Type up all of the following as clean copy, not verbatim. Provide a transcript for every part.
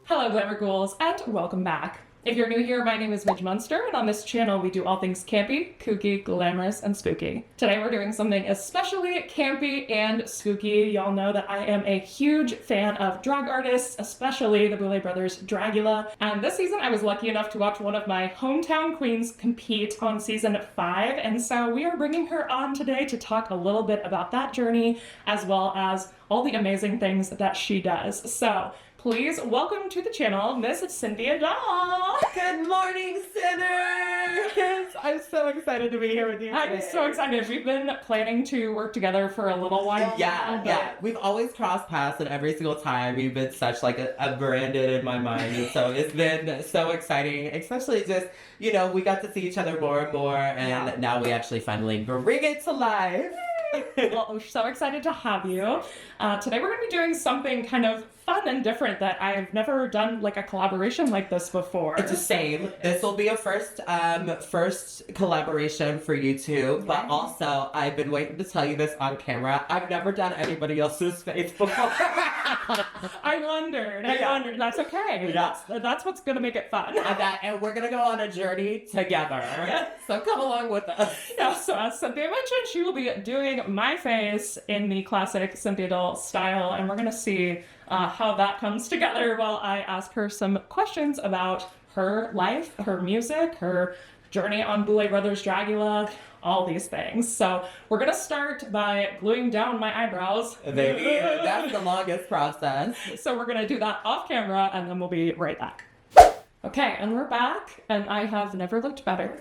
Hello Glamour Ghouls, and welcome back. If you're new here, my name is Midge Munster, and on this channel we do all things campy, kooky, glamorous, and spooky. Today we're doing something especially campy and spooky. Y'all know that I am a huge fan of drag artists, especially the Boulet Brothers Dragula, and this season I was lucky enough to watch one of my hometown queens compete on season 5, and so we are bringing her on today to talk a little bit about that journey, as well as all the amazing things that she does. So, please welcome to the channel, Miss Cynthia Doll. Good morning, Cynners! I'm so excited to be here with you today. I'm so excited. We've been planning to work together for a little while. Yeah. We've always crossed paths, and every single time you've been such like a branded in my mind. So it's been so exciting, especially just, we got to see each other more and more, and now we actually finally bring it to life. Well, we're so excited to have you. Today we're going to be doing something kind of fun and different that I've never done like a collaboration like this before. It's the same. This will be a first collaboration for you two, but also I've been waiting to tell you this on camera. I've never done anybody else's face before. I wondered. That's okay. That's what's going to make it fun. And we're going to go on a journey together. So come along with us. Yeah, so as Cynthia mentioned, she will be doing my face in the classic Cynthia Doll style, and we're going to see how that comes together while I ask her some questions about her life, her music, her journey on Boulet Brothers Dragula, all these things. So we're going to start by gluing down my eyebrows. That's the longest process. So we're going to do that off camera, and then we'll be right back. Okay, and we're back, and I have never looked better.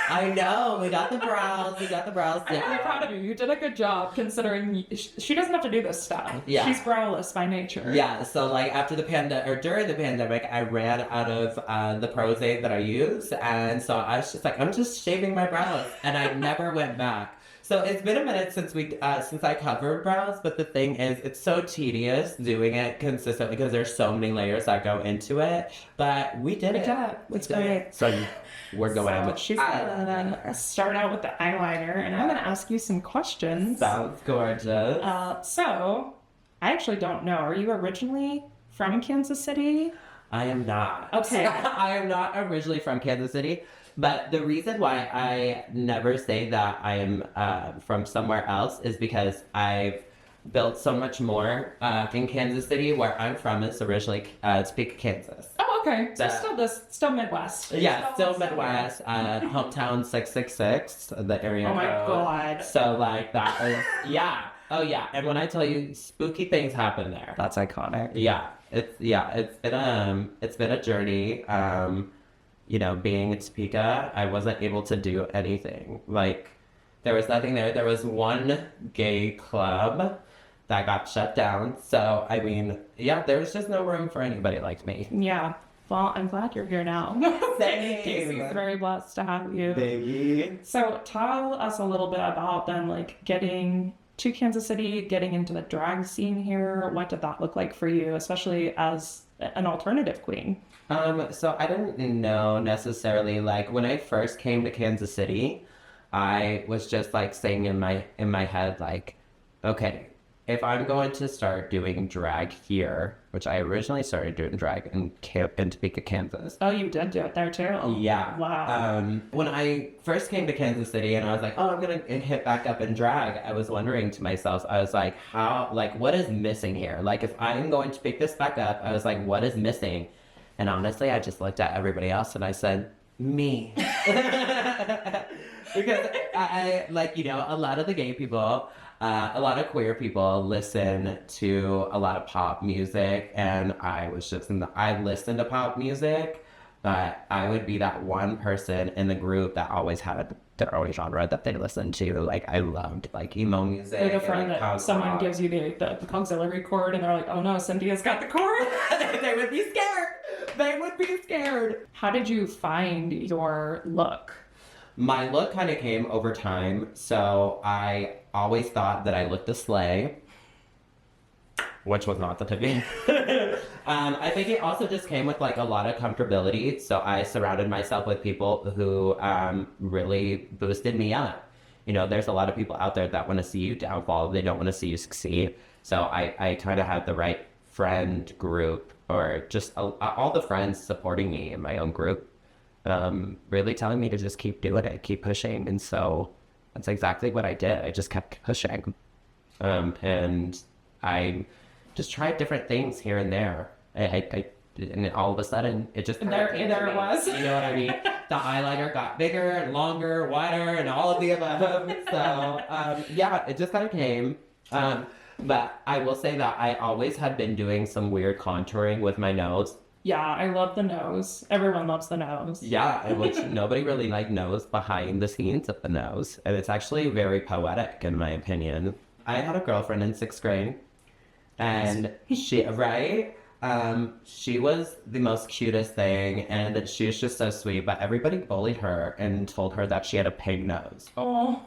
I know, we got the brows down. I'm really proud of you. You did a good job, considering she doesn't have to do this stuff. Yeah. She's browless by nature. Yeah, so like during the pandemic, I ran out of the Prozac that I use, and so I was just like, I'm just shaving my brows, and I never went back. So it's been a minute since I covered brows, but the thing is, it's so tedious doing it consistently because there's so many layers that go into it. But we did it. It's great. So we're going with. She's gonna start out with the eyeliner, and I'm gonna ask you some questions. Sounds gorgeous. So I actually don't know. Are you originally from Kansas City? I am not. Okay. I am not originally from Kansas City. But the reason why I never say that I am from somewhere else is because I've built so much more in Kansas City, where I'm from. Is originally Topeka, Kansas. Oh, okay. So still Midwest. Yeah, still Midwest. Hometown 666, the area. Oh my code. God. So like that is Oh yeah. And when I tell you, spooky things happen there. That's iconic. It's been a journey. Being in Topeka, I wasn't able to do anything. Like, there was nothing there. There was one gay club that got shut down. So, I mean, there was just no room for anybody like me. Yeah. Well, I'm glad you're here now. Thank you. Casey's very blessed to have you. Baby. So, tell us a little bit about then, like, getting to Kansas City, getting into the drag scene here. What did that look like for you, especially as an alternative queen? So I didn't know necessarily, like, when I first came to Kansas City, I was just like saying in my head, like, okay, if I'm going to start doing drag here, which I originally started doing drag in Topeka, Kansas. Oh, you did do it there too? Yeah. Wow. When I first came to Kansas City and I was like, oh, I'm going to hit back up in drag, I was wondering to myself, I was like, what is missing here? Like, if I'm going to pick this back up, I was like, what is missing? And honestly, I just looked at everybody else and I said, me. Because I a lot of the gay people, a lot of queer people listen to a lot of pop music, and I listened to pop music, but I would be that one person in the group that always had their own genre that they listened to. Like, I loved like emo music. Like a friend that someone gives you the auxiliary cord and they're like, oh no, Cynthia's got the cord. They would be scared. How did you find your look? My look kind of came over time. So I always thought that I looked a slay, which was not the type. I think it also just came with like a lot of comfortability. So I surrounded myself with people who really boosted me up. There's a lot of people out there that want to see you downfall. They don't want to see you succeed. So I kind of had the right friend group or just all the friends supporting me in my own group, really telling me to just keep doing it, keep pushing. And so that's exactly what I did. I just kept pushing. And I just tried different things here and there. And all of a sudden, it just... There it was. You know what I mean? The eyeliner got bigger, longer, wider, and all of the above. So, yeah, it just kind of came. But I will say that I always had been doing some weird contouring with my nose. Yeah, I love the nose. Everyone loves the nose. Yeah, which nobody really knows behind the scenes of the nose. And it's actually very poetic, in my opinion. I had a girlfriend in 6th grade. And she was the most cutest thing, and she was just so sweet, but everybody bullied her and told her that she had a pig nose. Oh.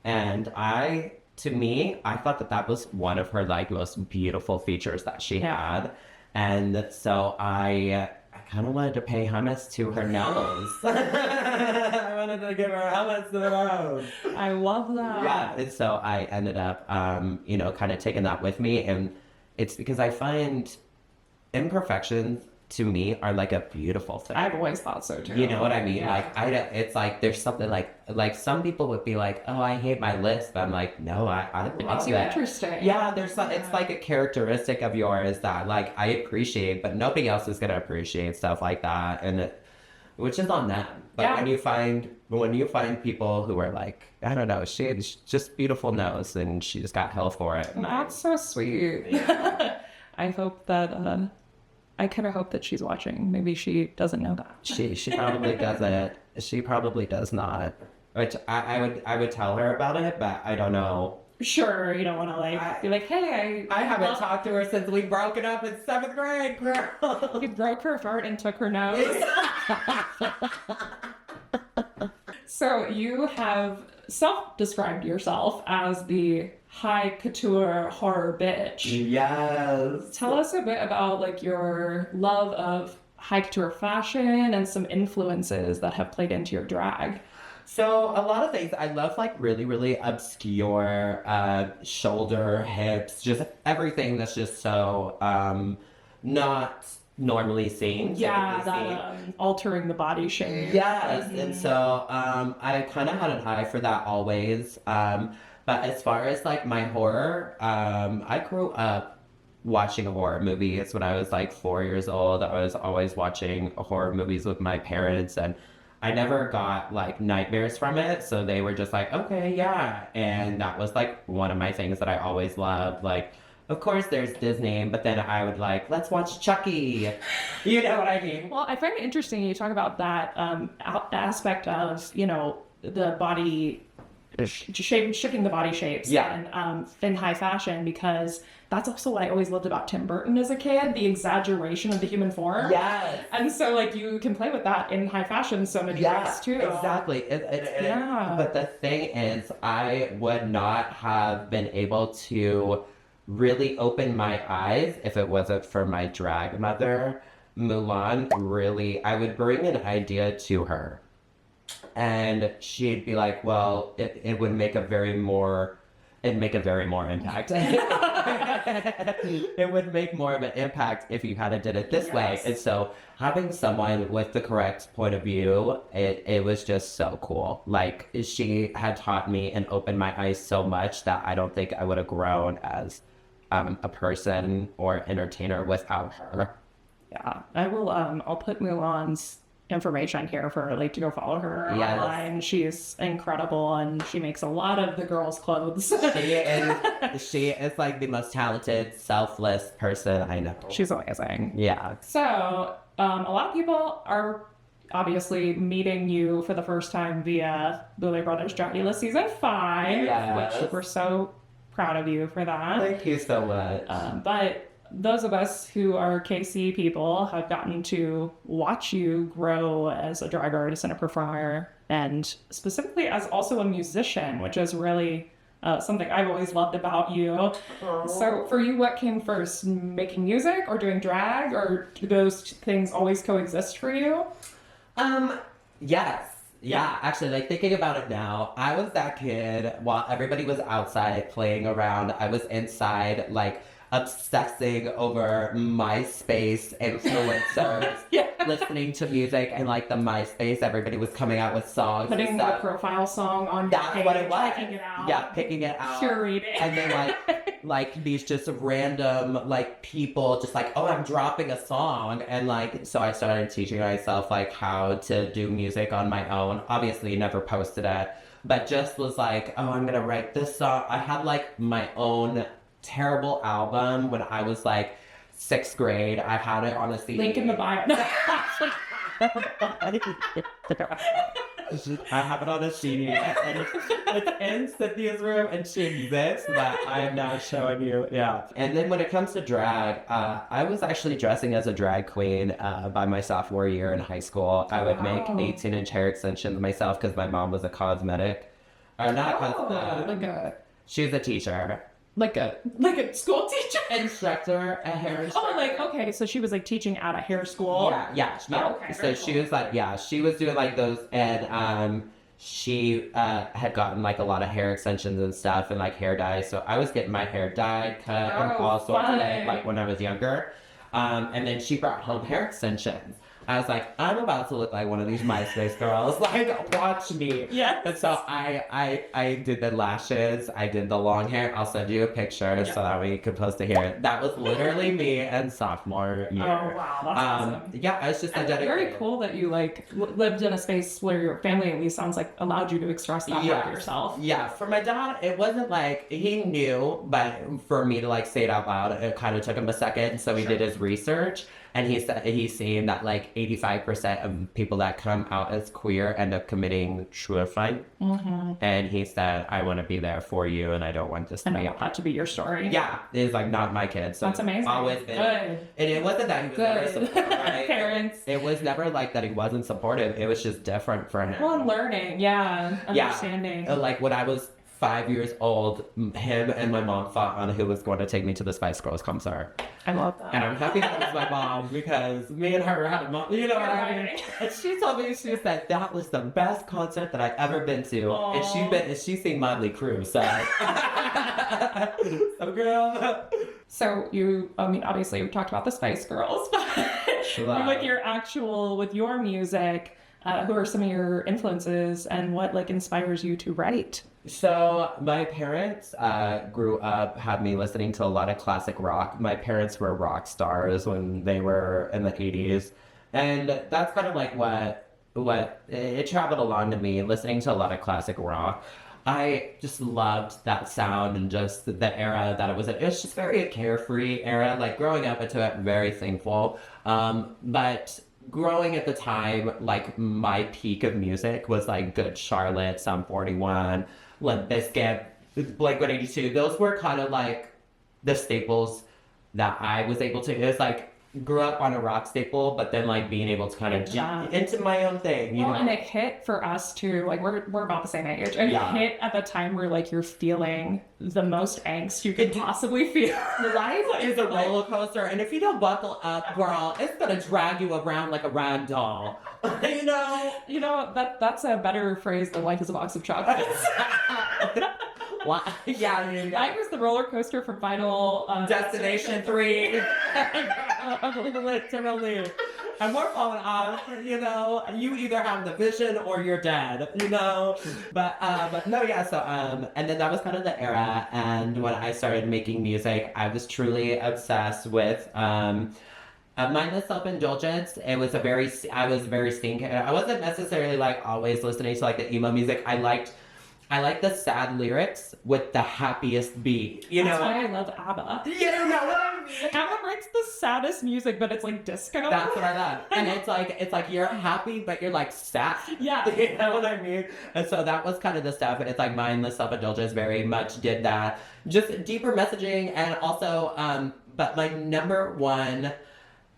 And I thought that was one of her most beautiful features that she had. And so I kind of wanted to pay homage to her nose. I wanted to give her homage to the nose. I love that. Yeah, and so I ended up, kind of taking that with me, and it's because I find imperfections to me are a beautiful thing. I've always thought so too. You know what I mean? Yeah. It's there's something like some people would be like, oh, I hate my lisp. I'm like, no, I love It makes you interesting. Yeah, there's it's like a characteristic of yours that I appreciate, but nobody else is gonna appreciate stuff like that, and which is on them. But when you find people who are I don't know, she had just beautiful nose and she just got hell for it. That's so sweet. I hope that I kind of hope that she's watching. Maybe she doesn't know that. She probably doesn't. She probably does not. Which I would tell her about it, but I don't know. Sure, you don't want to be like, hey, I haven't talked to her since we broken up in 7th grade, girl. You broke her heart and took her nose. So you have self-described yourself as the high couture horror bitch. Yes. Tell us a bit about your love of high couture fashion and some influences that have played into your drag. So a lot of things. I love really, really obscure shoulder, hips, just everything that's just so not normally seen. Yeah, altering the body shape. Yes, and so I kind of had an eye for that always. But as far as my horror, I grew up watching horror movies when I was 4 years old. I was always watching horror movies with my parents, and I never got nightmares from it. So they were just okay, yeah. And that was one of my things that I always loved. Of course there's Disney, but then I would let's watch Chucky. You know what I mean? Well, I find it interesting you talk about that aspect of, the body shifting the body shapes and in high fashion, because that's also what I always loved about Tim Burton as a kid, the exaggeration of the human form. Yes. And so you can play with that in high fashion so many ways too. Exactly. But the thing is, I would not have been able to really open my eyes if it wasn't for my drag mother. Mulan, really, I would bring an idea to her and she'd be like, well, it would make a very more impact. It would make more of an impact if you kind of did it this way. And so having someone with the correct point of view, it was just so cool. She had taught me and opened my eyes so much that I don't think I would have grown as a person or entertainer without her. Yeah, I will. I'll put Mulan's information here for her to go follow her online. She's incredible, and she makes a lot of the girls' clothes. She is the most talented, selfless person I know. She's amazing. Yeah. So a lot of people are obviously meeting you for the first time via Boulet Brothers Dragula Season 5, which we're so proud of you for that. Thank you so much. But those of us who are KC people have gotten to watch you grow as a drag artist and a performer, and specifically as also a musician, which is really something I've always loved about you. Aww. So for you, what came first, making music or doing drag, or do those things always coexist for you? Yes. Yeah, actually, thinking about it now, I was that kid while everybody was outside playing around. I was inside, obsessing over MySpace influencers, listening to music and like the MySpace, everybody was coming out with songs. Putting the profile song on That's page, what it was. picking it out. Yeah, picking it out. Curating. And then like these just random like people just like, oh, I'm dropping a song. And like, so I started teaching myself like how to do music on my own. Obviously never posted it, but just was like, oh, I'm gonna write this song. I had like my own terrible album when I was like 6th grade. I had it on a CD. Link in the bio. I have it on a CD, and it's in Cynthia's room, and she exists, but I am now showing you. Yeah. And then when it comes to drag, I was actually dressing as a drag queen by my sophomore year in high school. I would make 18-inch hair extensions myself because my mom was a cosmetic, or not cosmetic. She was a teacher. Like a school teacher? Instructor, a hair instructor. Oh, like, okay, so she was like teaching at a hair school? Yeah. Oh, okay, so she was like, she was doing like those, and she had gotten like a lot of hair extensions and stuff and like hair dye. So I was getting my hair dyed, cut, and all sorts of things, like when I was younger. And then she brought home hair extensions. I was like, I'm about to look like one of these MySpace girls. Like, watch me. Yeah. And so I did the lashes. I did the long hair. I'll send you a picture so that we could post it here. That was literally me in sophomore year. Oh, wow. That's awesome. Yeah, I was just a dedicated. Very cool that you like lived in a space where your family at least sounds like allowed you to express that part of yourself. Yeah, for my dad, it wasn't like he knew, but for me to like say it out loud, it kind of took him a second. So he did his research. And he said he's seen that like 85% of people that come out as queer end up committing suicide. Mm-hmm. And he said, I want to be there for you, and I don't want this to be to be your story. Yeah, it's like not my kid. So that's amazing. Always been. Good. And it wasn't that he was never supportive. Right? Parents. It was never like that he wasn't supportive. It was just different for him. Well, learning, understanding. Like when I was 5 years old, him and my mom fought on who was going to take me to the Spice Girls concert. I love that. And I'm happy that was my mom because me and her had a mom, you know what I mean? And she told me, she said that was the best concert that I've ever been to. Aww. And she's seen Motley Crue, so. So girl. So obviously we talked about the Spice Girls, but with your music, who are some of your influences and what like inspires you to write? So my parents grew up, had me listening to a lot of classic rock. My parents were rock stars when they were in the 80s. And that's kind of like what it traveled along to me, listening to a lot of classic rock. I just loved that sound and just the era that it was in. It was just very a carefree era. Like growing up into it, very thankful. But growing at the time, like my peak of music was like Good Charlotte, Sum 41, Limp Bizkit, Blink-182. Those were kind of like the staples that I was able to. It was like grew up on a rock staple, but then like being able to kind of jump into my own thing, you know? And it hit for us too, like we're about the same age. And it hit at the time where like you're feeling the most angst you could possibly feel. Life is a roller coaster, and if you don't buckle up, girl, it's gonna drag you around like a rag doll. You know, that's a better phrase than life is a box of chocolates. What? Yeah, I was the roller coaster from Final Destination 3. Literally. And we're falling off, you know. You either have the vision or you're dead, you know. But no, yeah. So and then that was kind of the era. And when I started making music, I was truly obsessed with mindless self-indulgence. I was very stinky. I wasn't necessarily like always listening to like the emo music. I liked the sad lyrics with the happiest beat. You know, that's why I love ABBA. You know what I mean? ABBA writes the saddest music, but it's like disco. That's what I love. And it's like you're happy, but you're like sad. Yeah. You know what I mean? And so that was kind of the stuff. And it's like mindless self-indulgence very much did that. Just deeper messaging, and also, but my number one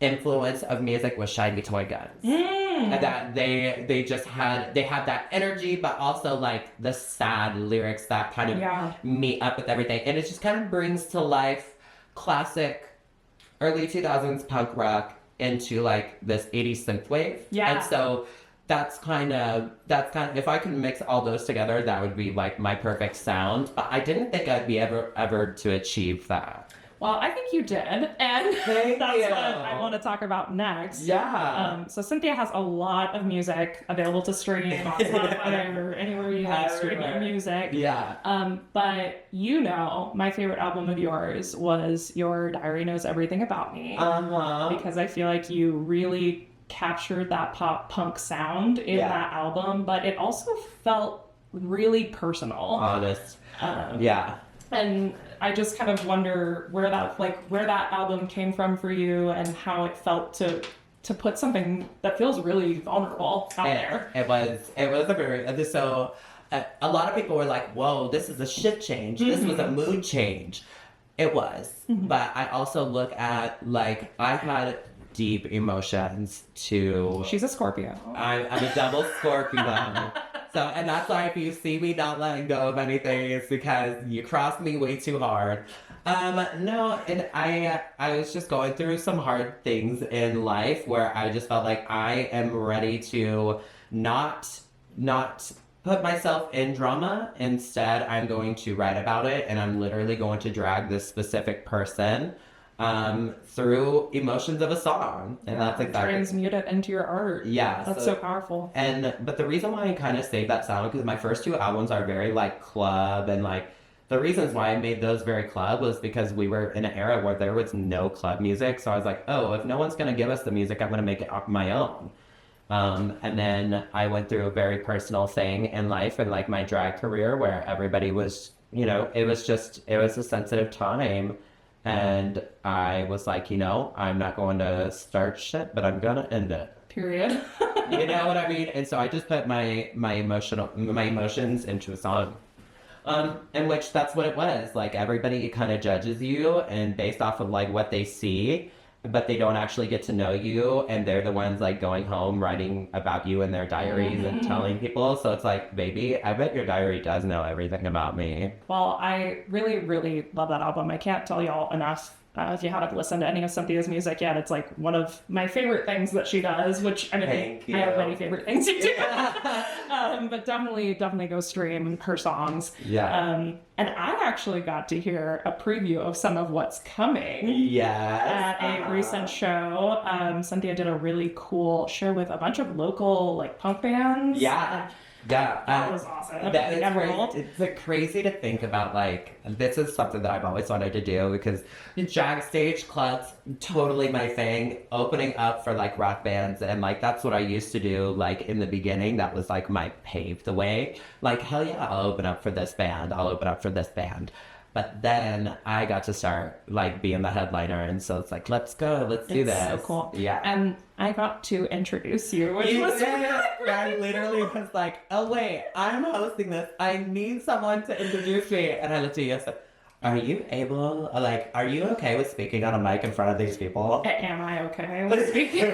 influence of music was Shiny Toy Guns. And that they had that energy, but also like the sad lyrics that kind of meet up with everything. And it just kind of brings to life classic early 2000s punk rock into like this 80s synthwave. Yeah. And so that's kind of if I can mix all those together, that would be like my perfect sound. But I didn't think I'd be ever to achieve that. Well, I think you did, and Thank that's you. what I want to talk about next. Yeah. So Cynthia has a lot of music available to stream on Spotify or anywhere you have stream your music. Yeah. But you know, my favorite album of yours was your Diary Knows Everything About Me. Because I feel like you really captured that pop punk sound in that album, but it also felt really personal. Honest. Yeah. And I just kind of wonder where that album came from for you and how it felt to put something that feels really vulnerable out there. It was a very, so a lot of people were like, whoa, this is a shit change. This was a mood change. It was. But I also look at, like, I had deep emotions to... She's a Scorpio. I'm a double Scorpio. So, and that's why if you see me not letting go of anything, it's because you crossed me way too hard. No, and I was just going through some hard things in life where I just felt like I am ready to not put myself in drama. Instead, I'm going to write about it, and I'm literally going to drag this specific person through emotions of a song. And that's exactly... Transmute it into your art. Yeah. That's so powerful. But the reason why I kind of saved that sound, because my first two albums are very, like, club, and, like, the reasons why I made those very club was because we were in an era where there was no club music. So I was like, oh, if no one's going to give us the music, I'm going to make it my own. And then I went through a very personal thing in life and, like, my drag career where everybody was, you know, it was a sensitive time. And I was like, you know, I'm not going to start shit, but I'm going to end it. Period. You know what I mean? And so I just put my emotions into a song. In which that's what it was. Like, everybody kind of judges you and based off of, like, what they see, but they don't actually get to know you, and they're the ones, like, going home writing about you in their diaries and telling people. So it's like, baby, I bet your diary does know everything about me. Well, I really, really love that album. I can't tell y'all enough. If you haven't listened to any of Cynthia's music yet, it's like one of my favorite things that she does, which I mean, I have many favorite things to do. But definitely go stream her songs. Yeah. And I actually got to hear a preview of some of what's coming. Yes. At a recent show. Cynthia did a really cool show with a bunch of local, like, punk bands. Yeah. Yeah, that was awesome. It's crazy to think about, like, this is something that I've always wanted to do because drag stage clubs, totally my thing, opening up for, like, rock bands, and, like, that's what I used to do, like, in the beginning. That was, like, my paved way. Like, hell yeah, I'll open up for this band. But then I got to start, like, being the headliner, and so it's like, let's go, let's do this. So cool. Yeah. And I got to introduce you, which was I literally was like, oh wait, I'm hosting this. I need someone to introduce me. And I looked at you and said, are you okay with speaking on a mic in front of these people? Am I okay with speaking?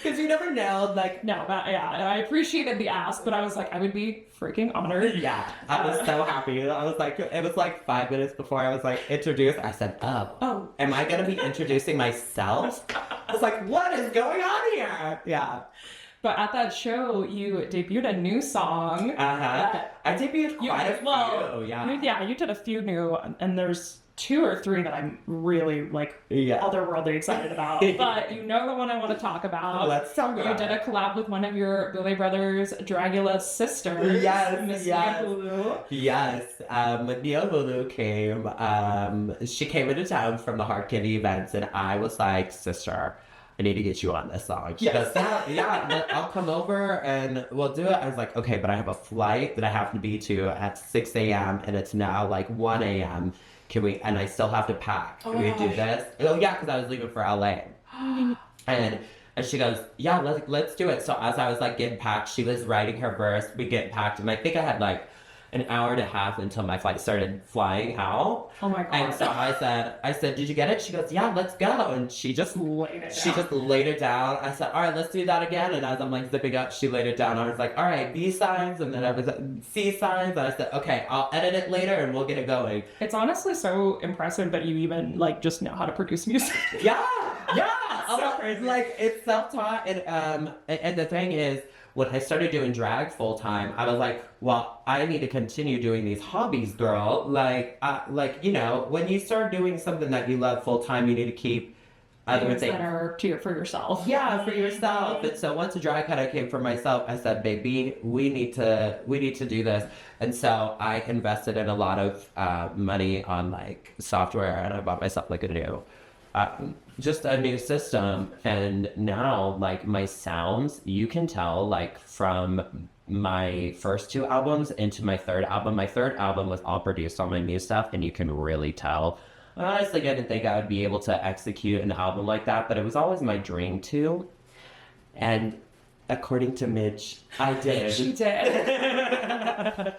Because you never know, like... No, I appreciated the ask, but I was like, I would be freaking honored. Yeah, I was so happy. I was like, it was like 5 minutes before I was like, introduced. I said, oh, am I going to be introducing myself? I was like, what is going on here? Yeah. But at that show, you debuted a new song. I debuted quite a few, yeah. You did a few new, and there's 2 or 3 that I'm really, like, otherworldly excited about. But you know the one I want to talk about. Let's talk about it. You did a collab with one of your Boulet Brothers Dragula sisters. Yes, Miss Boulet. Yes. When Nia Boulet came, she came into town from the Hard Candy events, and I was like, sister, I need to get you on this song. She goes, I'll come over and we'll do it. I was like, okay, but I have a flight that I have to be to at 6 a.m. and it's now like 1 a.m. And I still have to pack. Can we do this? Oh yeah, because I was leaving for LA. And she goes, yeah, let's do it. So as I was like getting packed, she was writing her verse, we get packed, and I think I had like an hour and a half until my flight started flying out. Oh my god. And so I said, did you get it? She goes, yeah, let's go. And she just laid it down. I said, all right, let's do that again. And as I'm like zipping up, she laid it down. I was like, all right, B signs. And then I was at C signs. And I said, okay, I'll edit it later and we'll get it going. It's honestly so impressive that you even like just know how to produce music. Yeah. So Like, it's self-taught. And the thing is, when I started doing drag full-time, I was like, well, I need to continue doing these hobbies, girl. Like, you know, when you start doing something that you love full-time, you need to keep other things that are for yourself. Yeah, for yourself. And so once the drag kind of came for myself, I said, baby, we need to do this. And so I invested in a lot of money on like software, and I bought myself like a new, just a new system. And now like my sounds, you can tell like from my first 2 albums into my third album. My third album was all produced on my new stuff, and you can really tell. I honestly didn't think I would be able to execute an album like that, but it was always my dream to. And according to Midge, I did. She did.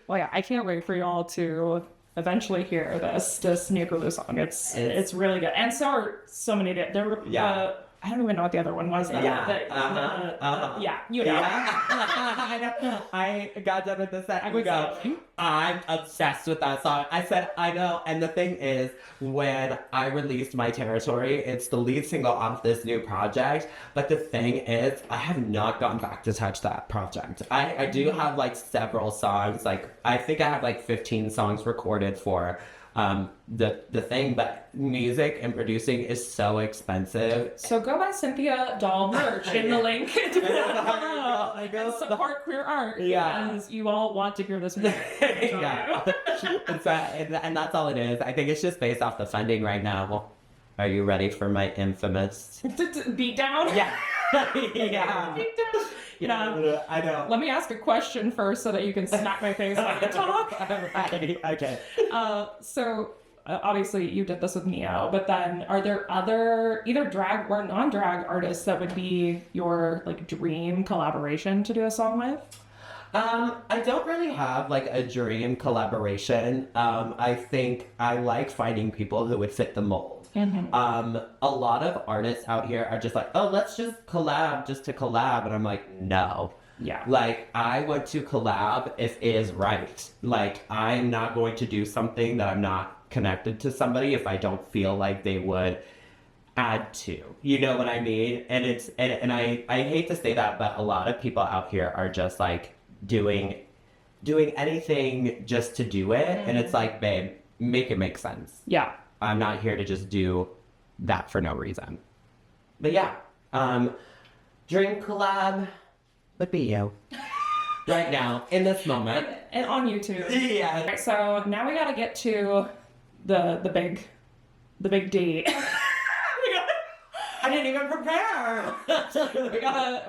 Well, yeah, I can't wait for y'all to eventually hear this new Ghoul song. It's really good. And so are so many. I don't even know what the other one was. Yeah, you know. Yeah. I got done with this set. We go. I'm obsessed with that song. I said, I know. And the thing is, when I released My Territory, it's the lead single off this new project. But the thing is, I have not gone back to touch that project. I do have like several songs. Like, I think I have like 15 songs recorded for the thing, but music and producing is so expensive. So go buy Cynthia Doll merch in the link. Support queer art. Yeah. As you all want to hear this. Yeah. And that's all it is. I think it's just based off the funding right now. Are you ready for my infamous beat down? Yeah. Yeah. Beat down. You know, I know. Let me ask a question first so that you can smack my face when I talk. Okay. So obviously you did this with Neo, but then are there other either drag or non-drag artists that would be your like dream collaboration to do a song with? I don't really have like a dream collaboration. I think I like finding people who would fit the mold. Mm-hmm. A lot of artists out here are just like, oh, let's just collab just to collab. And I'm like, no. Yeah. Like, I want to collab if it is right. Like, I'm not going to do something that I'm not connected to somebody if I don't feel like they would add to. You know what I mean? And I hate to say that, but a lot of people out here are just like doing anything just to do it. And it's like, babe, make it make sense. Yeah. I'm not here to just do that for no reason. But yeah, dream collab would be you. Right now, in this moment. And on YouTube. Yeah. Right, so now we gotta get to the big D. I didn't even prepare.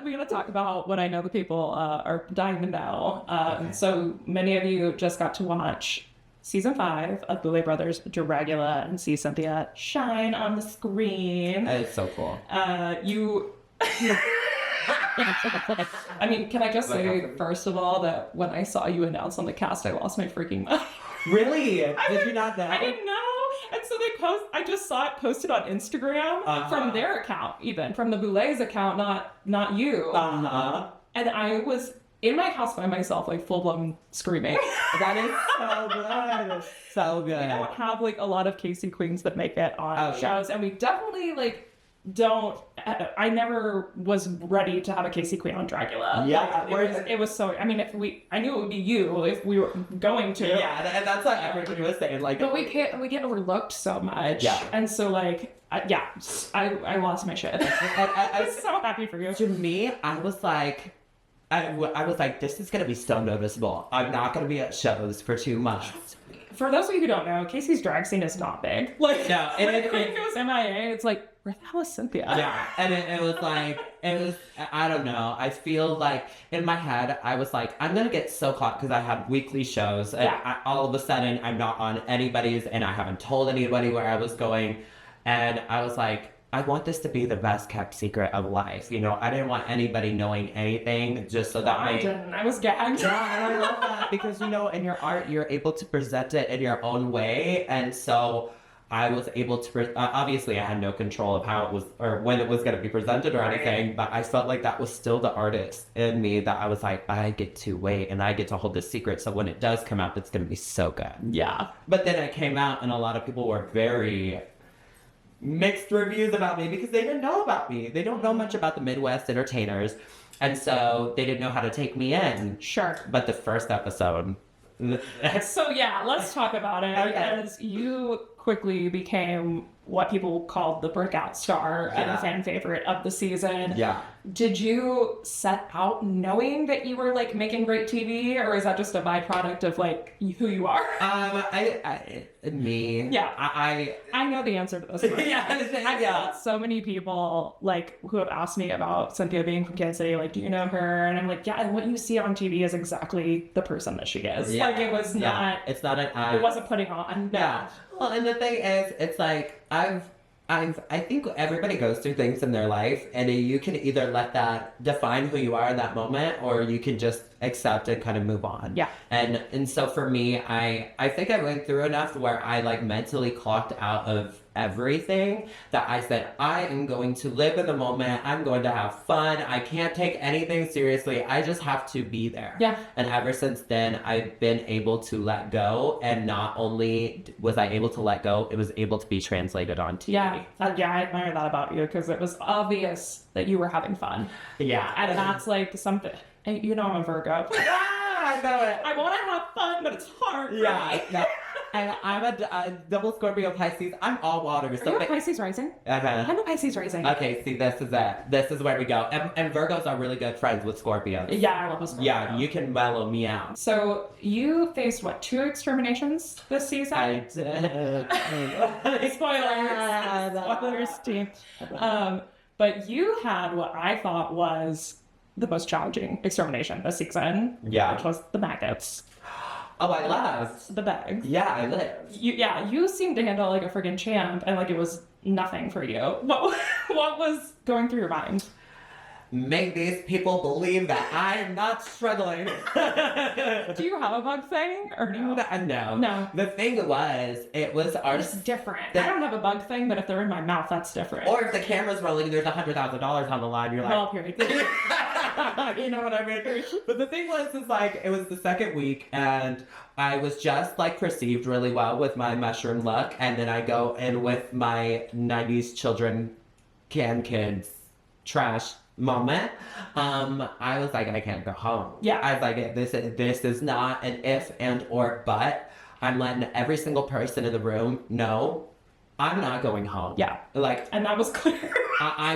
we gotta talk about what I know the people are dying to know. Okay. So many of you just got to watch Season 5 of Boulet Brothers Dragula and see Cynthia shine on the screen. It's so cool. I mean, can I just say, first of all, that when I saw you announce on the cast, I lost my freaking mind. Really? Did you not know? I didn't know. And so I just saw it posted on Instagram from their account, even from the Boulets account, not you. And I was in my house by myself, like full-blown screaming. That is so good. So good. We don't have like a lot of Casey queens that make it on shows, and we definitely like don't. I never was ready to have a Casey queen on Dragula. Yeah, like, it was so. I mean, I knew it would be you if we were going to. Yeah, and that's what everybody was saying. Like, but we get overlooked so much. Yeah, and so like, I lost my shit. I was so happy for you. To me, I was like, this is going to be so noticeable. I'm not going to be at shows for 2 months. For those of you who don't know, Casey's drag scene is not big. Like, no, when it goes MIA, it's like, where the hell is Cynthia? Yeah, and it was like, I don't know. I feel like, in my head, I was like, I'm going to get so caught because I have weekly shows. And all of a sudden, I'm not on anybody's, and I haven't told anybody where I was going. And I was like, I want this to be the best kept secret of life. You know, I didn't want anybody knowing anything just so that I didn't. I was gagged. Yeah, and I love that because, you know, in your art, you're able to present it in your own way. And so I was able to, obviously I had no control of how it was or when it was going to be presented or anything, but I felt like that was still the artist in me that I was like, I get to wait and I get to hold this secret. So when it does come out, it's going to be so good. Yeah. But then it came out and a lot of people were very mixed reviews about me because they didn't know about me. They don't know much about the Midwest entertainers. And so they didn't know how to take me in. Sure. But the first episode... So yeah, let's talk about it. Okay. Because you quickly became what people called the breakout star and a fan favorite of the season. Yeah. Did you set out knowing that you were like making great TV, or is that just a byproduct of like who you are? Me. Yeah. I know the answer to this. I've got so many people like who have asked me about Cynthia being from Kansas City, like, do you know her? And I'm like, yeah, and what you see on TV is exactly the person that she is. Yeah. Like, it was not, it's not an it wasn't putting on. Yeah. Well, and the thing is, it's like, I think everybody goes through things in their life, and you can either let that define who you are in that moment, or you can just accept and kind of move on. Yeah. And so for me, I think I went through enough where I like mentally clocked out of everything that I said, I am going to live in the moment. I'm going to have fun. I can't take anything seriously. I just have to be there. Yeah. And ever since then, I've been able to let go. And not only was I able to let go, it was able to be translated on TV. Yeah. Yeah, I admire that about you because it was obvious that you were having fun. Yeah. And that's like something, and you know I'm a Virgo. I know it. I want to have fun, but it's hard. Yeah. No. And I'm a double Scorpio Pisces. I'm all water. Are you a Pisces rising? Okay. I'm a Pisces rising. Okay, see, this is it. This is where we go. And Virgos are really good friends with Scorpios. Yeah, I love a Scorpio. Yeah, you can mellow me out. So you faced, what, 2 exterminations this season? I did. Spoilers, team. But you had what I thought was the most challenging extermination this season. Yeah. Which was the maggots. Oh, I loved. The bags. Yeah, I lived. You seemed to handle like a friggin' champ, and like it was nothing for you. What was going through your mind? Make these people believe that I am not struggling. Do you have a bug thing or no? No. The thing was, it was It's different. I don't have a bug thing, but if they're in my mouth, that's different. Or if the camera's rolling, there's $100,000 on the line. You're like, well, period. you know what I mean? But the thing was, is like, it was the second week, and I was just like perceived really well with my mushroom look, and then I go in with my 90s children, kids, trash moment. I was like, I can't go home. Yeah. I was like, this is not an if and or but. I'm letting every single person in the room know I'm not going home. Yeah. Like, and that was clear.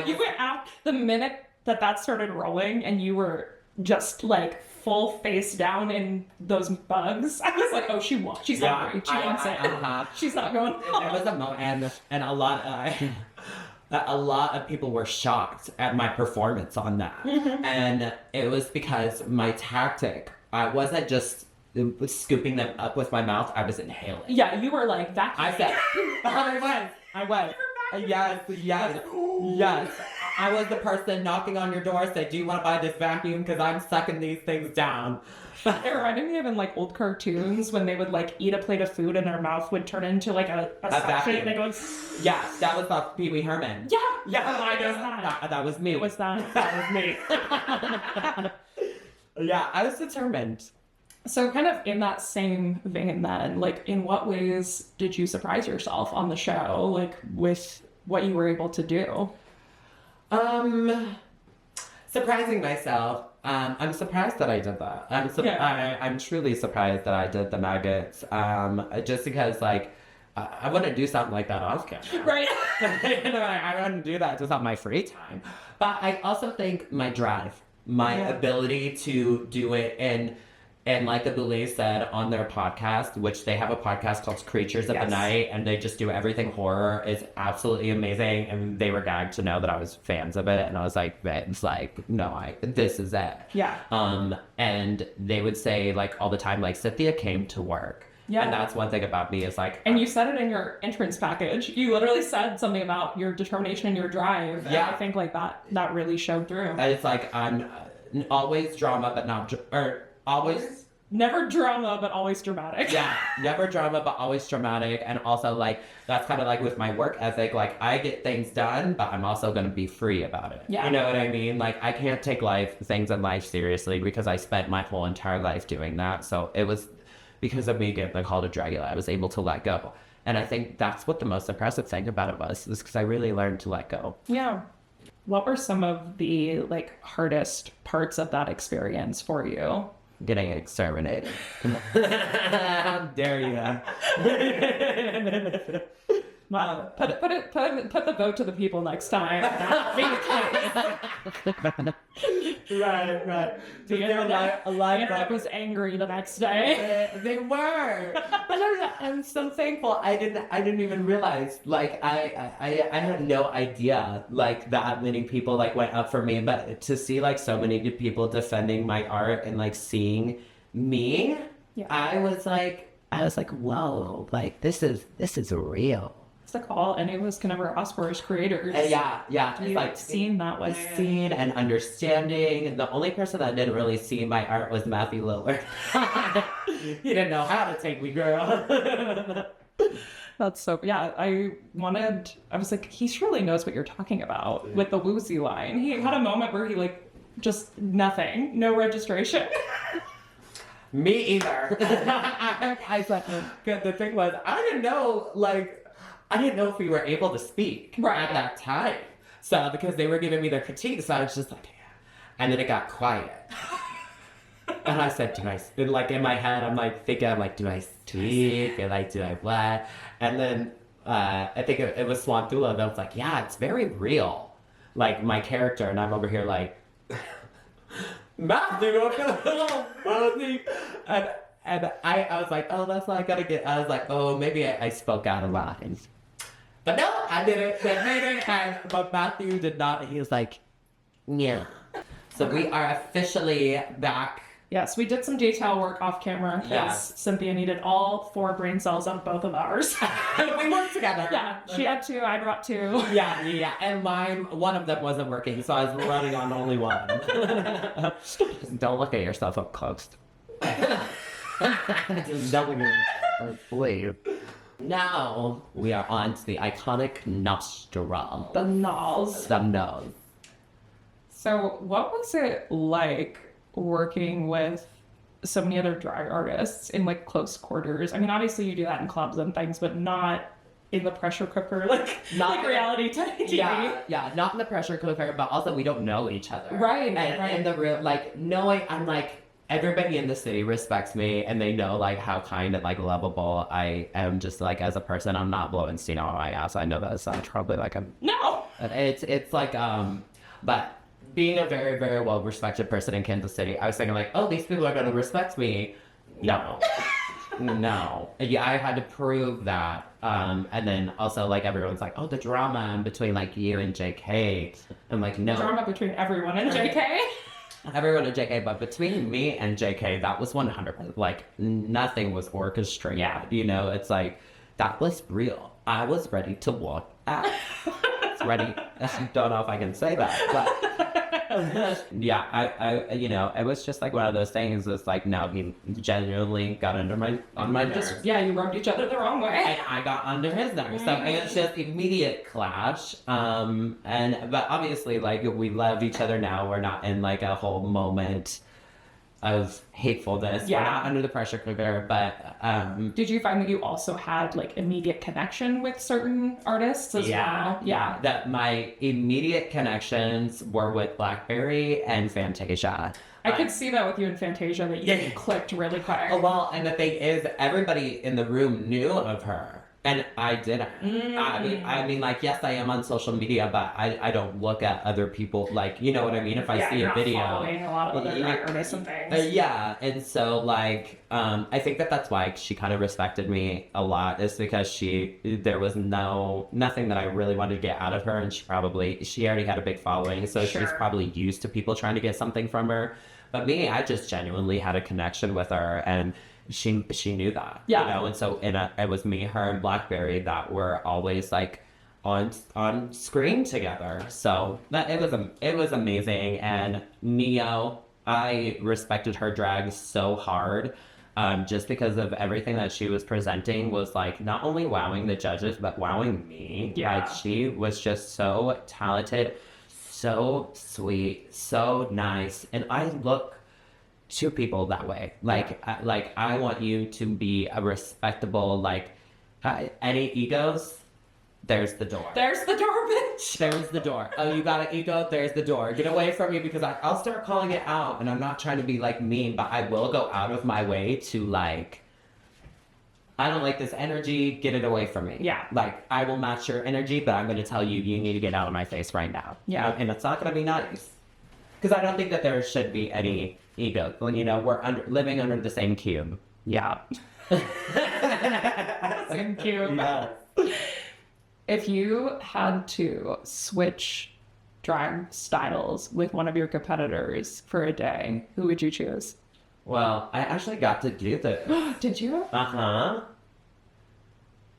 You went out the minute that started rolling, and you were just like full face down in those bugs. I was like, oh, she's hungry. She wants it. She's not going home. There was a moment, and a lot of people were shocked at my performance on that. Mm-hmm. And it was because my tactic, I wasn't just scooping them up with my mouth, I was inhaling. Yeah, you were like that. I said, I went. Yes. I was the person knocking on your door, said, do you want to buy this vacuum? Because I'm sucking these things down. It reminded me of in like old cartoons when they would like eat a plate of food and their mouth would turn into like a vacuum. and they go, Yeah, that was Pee Wee Herman. Yeah, I know that was me. It was that. That was me. Yeah, I was determined. So kind of in that same vein then, like in what ways did you surprise yourself on the show, like with what you were able to do? Surprising myself. I'm surprised that I did that. I'm truly surprised that I did the maggots. Just because like, I wouldn't do something like that off camera. Right. I wouldn't do that just on my free time. But I also think my drive, my ability to do it and like the Boulet said on their podcast, which they have a podcast called Creatures of the Night, and they just do everything horror, is absolutely amazing. And they were gagged to know that I was fans of it. And I was like, it's like, no, this is it. Yeah. And they would say like all the time, like Cynthia came to work. Yeah. And that's one thing about me is like... And you said it in your entrance package. You literally said something about your determination and your drive. Yeah. And I think like that really showed through. And it's like, I'm always drama, but not... always... Never drama, but always dramatic. Yeah, never drama, but always dramatic. And also, like, that's kind of like with my work ethic. Like, I get things done, but I'm also going to be free about it. Yeah. You know what I mean? Like, I can't take things in life seriously because I spent my whole entire life doing that. So it was because of me getting the call to Dragula, I was able to let go. And I think that's what the most impressive thing about it was because I really learned to let go. Yeah. What were some of the like hardest parts of that experience for you? Getting exterminated. How dare you? Wow. Put the vote to the people next time. Right. A line was angry the next day. They were. But I'm so thankful. I didn't even realize. Like I had no idea like that many people like went up for me. But to see like so many people defending my art and like seeing me, Yeah. I was like, whoa, like this is real. It's like all any of us can ever ask for as creators. Yeah. It's You've like seen that way. Seen and understanding. The only person that didn't really see my art was Matthew Lillard. He didn't know how to take me, girl. That's so, yeah, I was like, he surely knows what you're talking about with the woozy line. He had a moment where he like, just nothing, no registration. Me either. I thought, the thing was, I didn't know if we were able to speak at that time. So, because they were giving me their critiques, so I was just like, and then it got quiet. And I said, in my head, I'm like thinking, do I speak? And like, do I what? And then I think it was Swantula that was like, yeah, it's very real. Like my character, and I'm over here like, Matthew, and I was like, oh, that's not I gotta get. I was like, oh, maybe I spoke out a lot. But no, I didn't. But Matthew did not. He was like, yeah. So we are officially back. Yes, we did some detail work off camera because Cynthia needed all 4 brain cells on both of ours. We worked together. Yeah, she had 2, I brought 2. Yeah. And one of them wasn't working, so I was running on only one. Don't look at yourself up close. Now we are on to the iconic nostrum. The nose. The nose. So what was it like working with so many other drag artists in like close quarters? I mean, obviously you do that in clubs and things, but not in the pressure cooker, like reality TV. Yeah, not in the pressure cooker, but also we don't know each other. Right. And the real, knowing, I'm like, everybody in the city respects me and they know like how kind and like lovable I am just like as a person. I'm not blowing steam on my ass. I know that sounds probably like I'm... No! It's like, but being a very, very well-respected person in Kansas City, I was thinking like, oh, these people are going to respect me. No. Yeah, I had to prove that. And then also like everyone's like, oh, the drama in between like you and JK. I'm like, no. Drama between everyone and JK? Everyone and JK, but between me and JK, that was 100%. Like nothing was orchestrated. Yeah. You know, it's like, that was real. I was ready to walk out. Ready. Don't know if I can say that, but yeah, I it was just like one of those things. It's like, no, he genuinely got on my nerves. Yeah, you rubbed each other the wrong way. And I got under his nerves. So it was just immediate clash. But obviously, like, we love each other now. We're not in like a whole moment of hatefulness. Yeah. We're not under the pressure cooker, but did you find that you also had like immediate connection with certain artists as well? Yeah. That my immediate connections were with Blackberry and Fantasia. I could see that with you and Fantasia that you clicked really quick. Oh, well, and the thing is, everybody in the room knew of her. And I didn't. I mean, like, yes, I am on social media, but I don't look at other people, like, you know what I mean? If I see a video. Following a lot of other artists and things. Yeah, and so, like, I think that's why she kind of respected me a lot, is because there was nothing that I really wanted to get out of her, and she already had a big following, so she's probably used to people trying to get something from her. But me, I just genuinely had a connection with her, and she knew that, you know, and so it was me, her, and Blackberry that were always like on screen together. So it was amazing. And Neo, I respected her drag so hard, just because of everything that she was presenting was like not only wowing the judges but wowing me. Yeah, like she was just so talented, so sweet, so nice, and I look to people that way. Like I want you to be a respectable, like, Any egos? There's the door. There's the door, bitch. There's the door. Oh, you got an ego? There's the door. Get away from me because I'll start calling it out. And I'm not trying to be like mean, but I will go out of my way to like, I don't like this energy. Get it away from me. Yeah. Like, I will match your energy, but I'm going to tell you, you need to get out of my face right now. Yeah. And it's not going to be nice. Because I don't think that there should be any ego. You know, we're living under the same cube. Yeah. Same cube. Yeah. If you had to switch drag styles with one of your competitors for a day, who would you choose? Well, I actually got to do this. Did you? Uh-huh.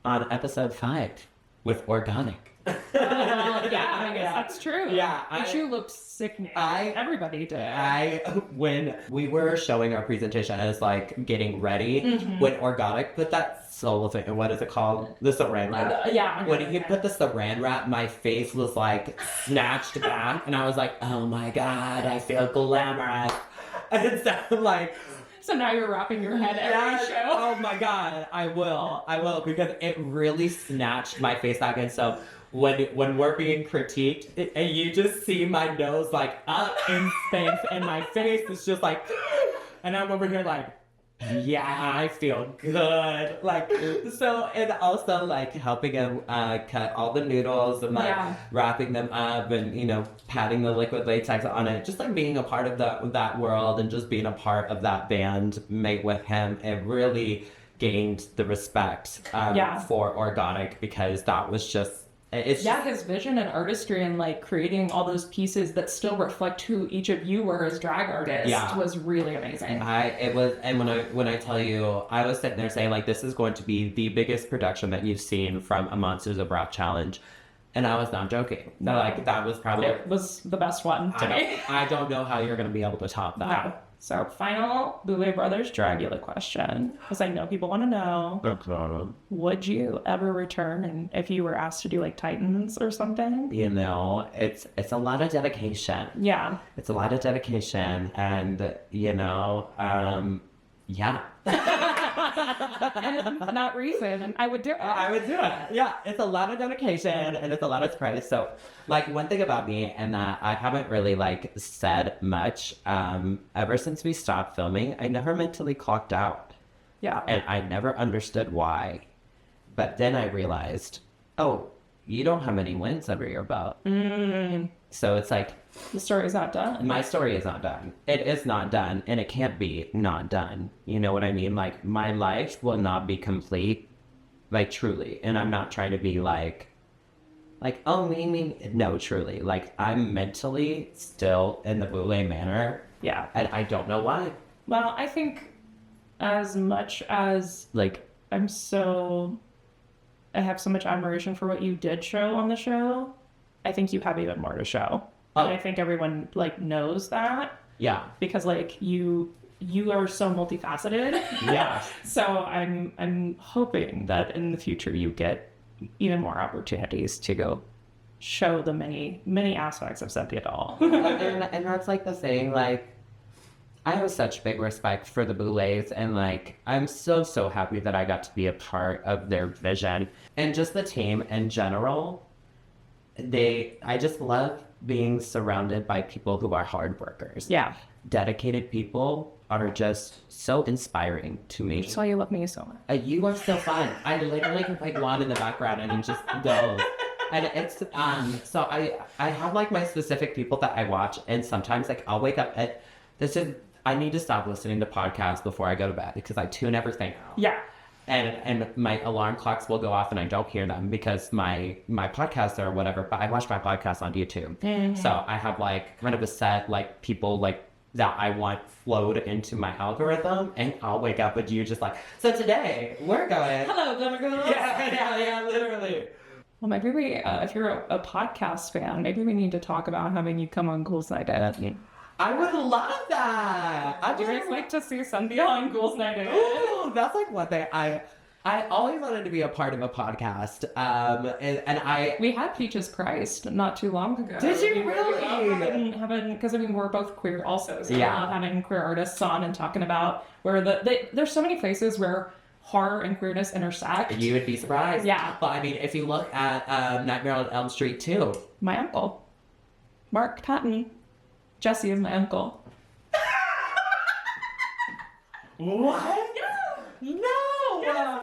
On episode 5 with Organic. Yeah, I guess that's true. Yeah, But you looked sick. Everybody did. When we were showing our presentation as like getting ready, when Organic put that soul thing, what is it called? The saran wrap. Yeah. When he put the saran wrap, my face was like snatched back, and I was like, oh my god, I feel glamorous. And so like, so now you're wrapping your head every show. oh my god, I will, because it really snatched my face back. And so when we're being critiqued, and you just see my nose like up in space, and my face is just like, and I'm over here like, yeah, I feel good. Like, so, and also like helping him cut all the noodles and like wrapping them up and, you know, patting the liquid latex on it. Just like being a part of that world and just being a part of that band made with him. It really gained the respect for Organic, because that was just, it's his vision and artistry and like creating all those pieces that still reflect who each of you were as drag artists was really amazing. And when I tell you, I was sitting there saying like, this is going to be the biggest production that you've seen from a Monsters of Rap challenge, and I was not joking. No, like that was probably it was the best one to me. I don't know how you're going to be able to top that. No. So, final Boulet Brothers Dragula question, because I know people want to know. Would you ever return, and if you were asked to do like Titans or something? You know, it's a lot of dedication. Yeah. It's a lot of dedication, and you know, yeah. And not reason. I would do it. I would do it. Yeah, it's a lot of dedication and it's a lot of credit. So, like, one thing about me, and that I haven't really like said much, ever since we stopped filming, I never mentally clocked out. Yeah. And I never understood why. But then I realized, oh, you don't have any wins under your belt. So it's like, the story is not done. My story is not done. It is not done, and it can't be not done. You know what I mean? Like, my life will not be complete, like, truly. And I'm not trying to be like, oh, me. No, truly. Like, I'm mentally still in the Boulet manor. Yeah. And I don't know why. Well, I think as much as, like, I have so much admiration for what you did show on the show, I think you have even more to show. And I think everyone like knows that. Yeah. Because like you are so multifaceted. Yeah. So I'm hoping that in the future you get even more opportunities to go show the many aspects of Cynthia Doll. and that's like the thing, like, I have such big respect for the Boulets, and like, I'm so happy that I got to be a part of their vision. And just the team in general, I just love being surrounded by people who are hard workers. Yeah. Dedicated people are just so inspiring to me. That's why you love me so much. You are so fun. I literally can play blonde in the background and just go. And it's, so I have like my specific people that I watch, and sometimes like I'll wake up at, I need to stop listening to podcasts before I go to bed because I tune everything out. Yeah. And my alarm clocks will go off and I don't hear them because my podcasts or whatever, but I watch my podcasts on YouTube. Mm-hmm. So I have like kind of a set, like people like that I want flowed into my algorithm, and I'll wake up with you just like, so today we're going. Hello, Glamour Ghouls. Yeah, literally. Well, maybe if you're a podcast fan, maybe we need to talk about having you come on Ghouls Night Out. I would love that. I'd just like to see Cynthia on Ghouls Night Out. Ooh, that's like one thing I always wanted to be a part of a podcast. And we had Peaches Christ not too long ago. Did you really? Because I mean we're both queer also, so yeah. Having queer artists on and talking about where there's so many places where horror and queerness intersect. You would be surprised. Yeah. But I mean, if you look at Nightmare on Elm Street 2. My uncle, Mark Patton. Jesse is my uncle. What? Yeah. No! Yeah.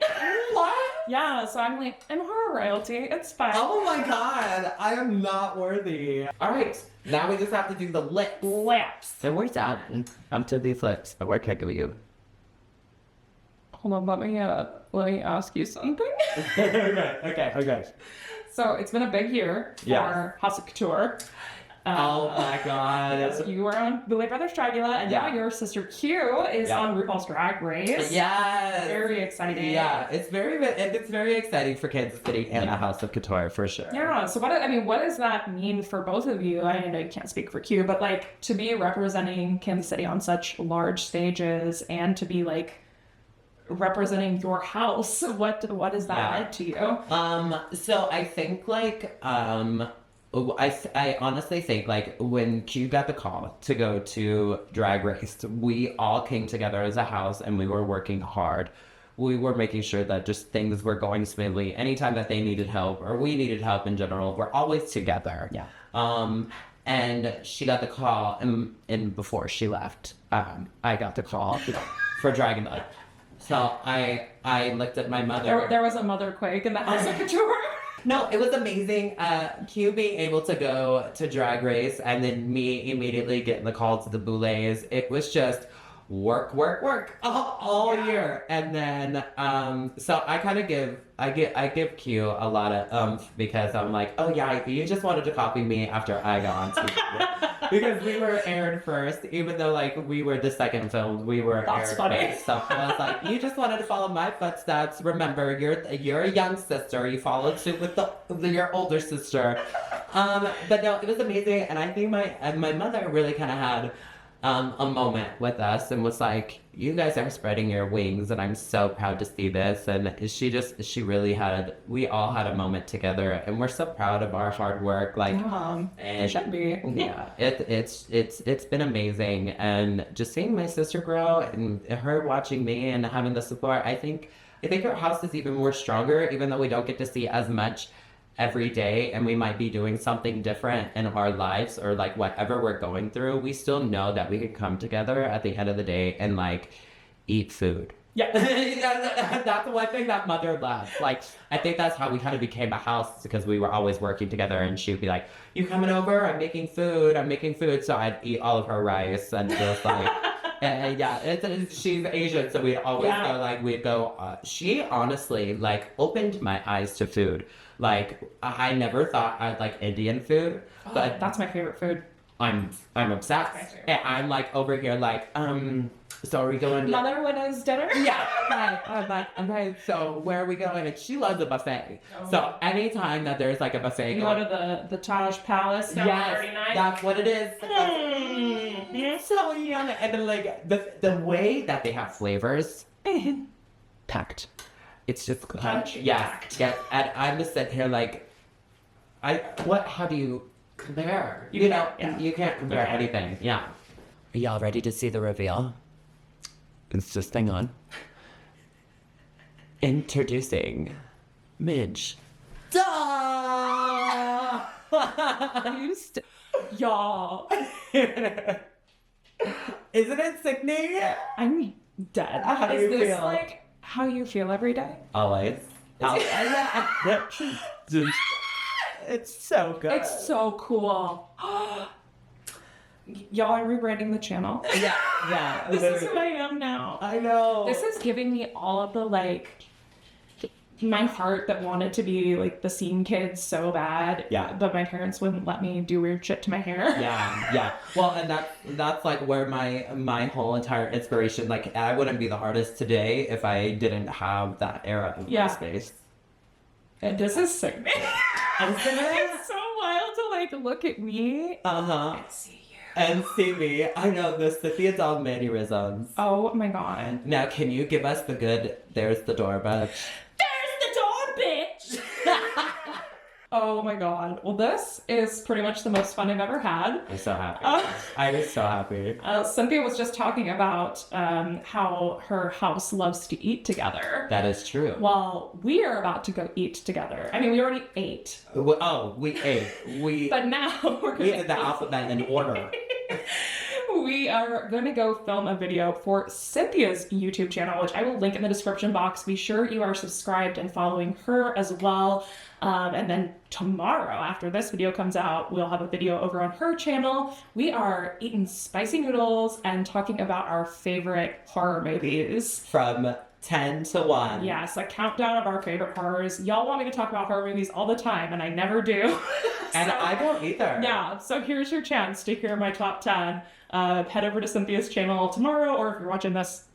What? Yeah, so I'm like, I'm horror royalty. It's fine. Oh my god, I am not worthy. Alright, now we just have to do the lips. Lips. And where's that? Come to these lips. Where can I go you? Hold on, let me ask you something. Okay. So it's been a big year for Yeah. House of Couture. Oh my god. You were on Boulet Brothers Dragula, and now Yeah. your sister Q is on RuPaul's Drag Race. Yes. Very exciting. Yeah, it's very exciting for Kansas City and the House of Couture for sure. Yeah, so what does that mean for both of you? I know you can't speak for Q, but like to be representing Kansas City on such large stages and to be like representing your house, what does that mean to you? So I think like I honestly think like when Q got the call to go to Drag Race, we all came together as a house and we were working hard. We were making sure that just things were going smoothly. Anytime that they needed help or we needed help in general, we're always together. Yeah. And she got the call and before she left, I got the call for Dragon Night. So I looked at my mother. There was a mother quake in the House of Couture. No, it was amazing. Q being able to go to Drag Race and then me immediately getting the call to the Boulets. It was just work all year. And then so I kind of give Q a lot of because I'm like, oh yeah, you just wanted to copy me after I got on TV. Because we were aired first, even though like we were the second film, we were That's aired funny. first. So I was like, you just wanted to follow my footsteps. Remember, you're a young sister. You followed suit with your older sister. But no, it was amazing, and I think my mother really kind of had a moment with us and was like, you guys are spreading your wings and I'm so proud to see this. And we all had a moment together and we're so proud of our hard work. Like, It should be. yeah, it's been amazing. And just seeing my sister grow and her watching me and having the support, I think our house is even more stronger, even though we don't get to see as much every day and we might be doing something different in our lives or like whatever we're going through, we still know that we can come together at the end of the day and like eat food. Yeah. That's the one thing that mother loves. Like, I think that's how we kind of became a house because we were always working together and she'd be like, you coming over? I'm making food. So I'd eat all of her rice and just like, she's Asian. So we'd always she honestly like opened my eyes to food. Like, I never thought I'd like Indian food, but That's my favorite food. I'm obsessed. And I'm like over here like, so are we going? Mother, when is dinner? Yeah. Okay. So where are we going? And she loves a buffet. So anytime that there's like a buffet, You go to the Taj Palace. yes, 39. that's what it is. It's so young, and then like the way that they have flavors, packed. It's just Punch. yes. And I'm just sitting here like, how do you compare? You can't compare anything. Yeah. Are y'all ready to see the reveal? It's just hang on. Introducing Midge. Doll! Y'all. Isn't it sickening? I'm dead. How do Is you this feel? like how you feel every day? Always. It's so good. It's so cool. Y'all are rebranding the channel. Yeah. This is who I am now. I know. This is giving me all of the like my heart that wanted to be like the scene kid so bad. Yeah. But my parents wouldn't let me do weird shit to my hair. Yeah. Well, and that's like where my whole entire inspiration, like I wouldn't be the artist today if I didn't have that era of my space. And this is sick. It's so wild to like look at me and see you. And see me. I know the Cynthia Doll mannerisms. Oh my god. Now, can you give us the good, there's the door, bitch? There's the door, bitch! Oh my god. Well, this is pretty much the most fun I've ever had. I'm so happy. I was so happy. Cynthia was just talking about how her house loves to eat together. That is true. Well, we are about to go eat together. I mean, we already ate. Oh, we ate. But now we're going we did the alphabet in order. We are going to go film a video for Cynthia's YouTube channel, which I will link in the description box. Be sure you are subscribed and following her as well. And then tomorrow, after this video comes out, we'll have a video over on her channel. We are eating spicy noodles and talking about our favorite horror movies. From 10 to 1. Yes, a countdown of our favorite horrors. Y'all want me to talk about horror movies all the time, and I never do. And I don't either. Yeah, so here's your chance to hear my top 10. Head over to Cynthia's channel tomorrow, or if you're watching this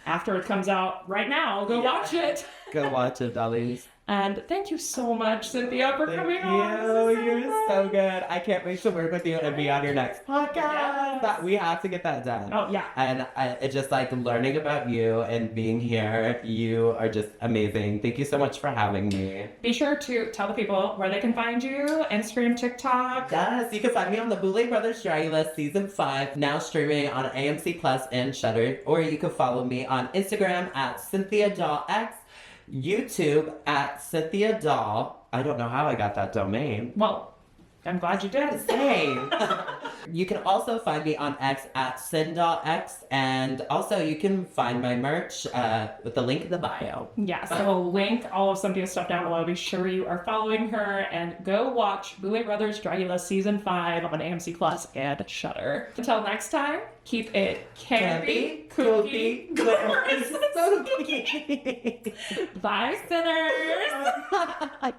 after it comes out right now, go watch it. Go watch it, dollies. And thank you so much, Cynthia, for coming on. You're so good. I can't wait to work with you and be on your next podcast. Yes. We have to get that done. Oh, yeah. And it's just like learning about you and being here. You are just amazing. Thank you so much for having me. Be sure to tell the people where they can find you, Instagram, TikTok. Yes, you can find me on the Boulet Brothers Dragula Season 5, now streaming on AMC Plus and Shudder. Or you can follow me on Instagram at Cynthia Doll X, YouTube at Cynthia Doll. I don't know how I got that domain. Well, I'm glad you did. Same. You can also find me on X at CynDollX, and also you can find my merch with the link in the bio. Yeah, so we'll link all of Cynthia's stuff down below. Be sure you are following her and go watch Boulet Brothers Dragula Season 5 on AMC Plus and Shudder. Until next time, keep it campy, kooky, glamorous, so kooky. Bye, sinners!